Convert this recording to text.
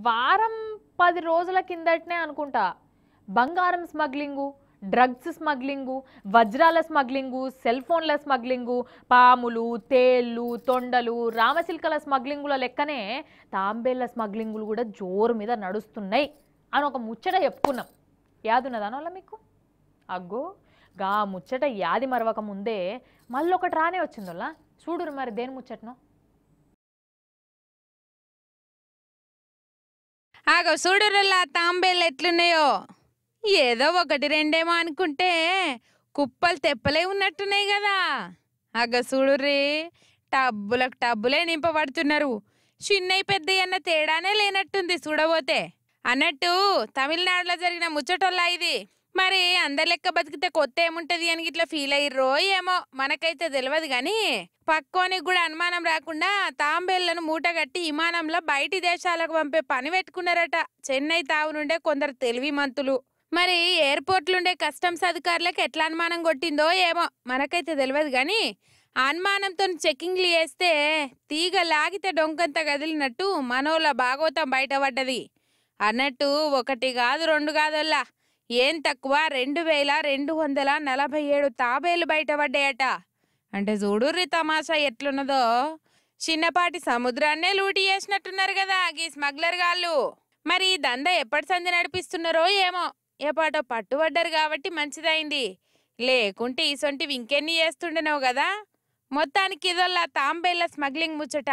వారం 10 రోజుల కిందటనే అనుకుంటా బంగారం స్మగ్లింగు, డ్రగ్స్ స్మగ్లింగు, వజ్రాల స్మగ్లింగు, సెల్ ఫోన్ల స్మగ్లింగు, పాములు, తేళ్ళు, తొండలు, రామచిలుకల స్మగ్లింగుల లెక్కనే తాంబేళ్ల స్మగ్లింగులు కూడా జోరు మీద నడుస్తున్నాయి అని ఒక ముచ్చట చెప్పుకున్నాం. యాదున్నదానోళ్ళ మీకు? అగ్గో గా ముచ్చట యాది మరవక ముందే మళ్ళొకటి రానే వచ్చిందోళ్ళ. చూడురు మరి దేని ముచ్చటనో. ఆగో చూడురులా తాంబేళ్ళు ఎట్లున్నాయో. ఏదో ఒకటి రెండేమో అనుకుంటే కుప్పలు తెప్పలే ఉన్నట్టున్నాయి కదా. ఆగో చూడుర్రి, టబ్బులకు టబ్బులే నింపబడుతున్నారు. చిన్నవి పెద్దవి అన్న తేడానే లేనట్టుంది చూడబోతే. అన్నట్టు తమిళనాడులో జరిగిన ముచ్చటోళ్ళ ఇది. మరి అందరి లెక్క బతికితే కొత్త ఏముంటది అని ఇట్లా ఫీల్ అయ్యిర్రో ఏమో, మనకైతే తెలియదు కానీ పక్కోనికి కూడా అనుమానం రాకుండా తాంబేళ్లను మూటగట్టి విమానంలో బయటి దేశాలకు పంపే పని పెట్టుకున్నారట చెన్నై తావు నుండే కొందరు తెలివి మంతులు. మరి ఎయిర్పోర్ట్లుండే కస్టమ్స్ అధికారులకు ఎట్లా అనుమానం కొట్టిందో ఏమో, మనకైతే తెలియదు కానీ అనుమానంతో చెక్కింగ్లు చేస్తే తీగ లాగితే డొంకంత కదిలినట్టు మనోళ్ళ భాగవతం బయటపడ్డది. అన్నట్టు ఒకటి కాదు రెండు కాదల్లా, ఏం తక్కువ 2247 తాబేలు బయటపడ్డాయట. అంటే చూడుర్రి తమాషా ఎట్లున్నదో. చిన్నపాటి సముద్రాన్నే లూటి చేసినట్టున్నారు కదా ఈ స్మగ్లర్ గాళ్ళు. మరి ఈ దందా ఎప్పటి సంధి నడిపిస్తున్నారో ఏమో, ఎపాటో పట్టుబడ్డారు కాబట్టి మంచిదైంది, లేకుంటే ఇసొంటివి ఇంకెన్ని చేస్తుండేనో కదా. మొత్తానికి ఇదల్లా తాంబేళ్ల స్మగ్లింగ్ ముచ్చట.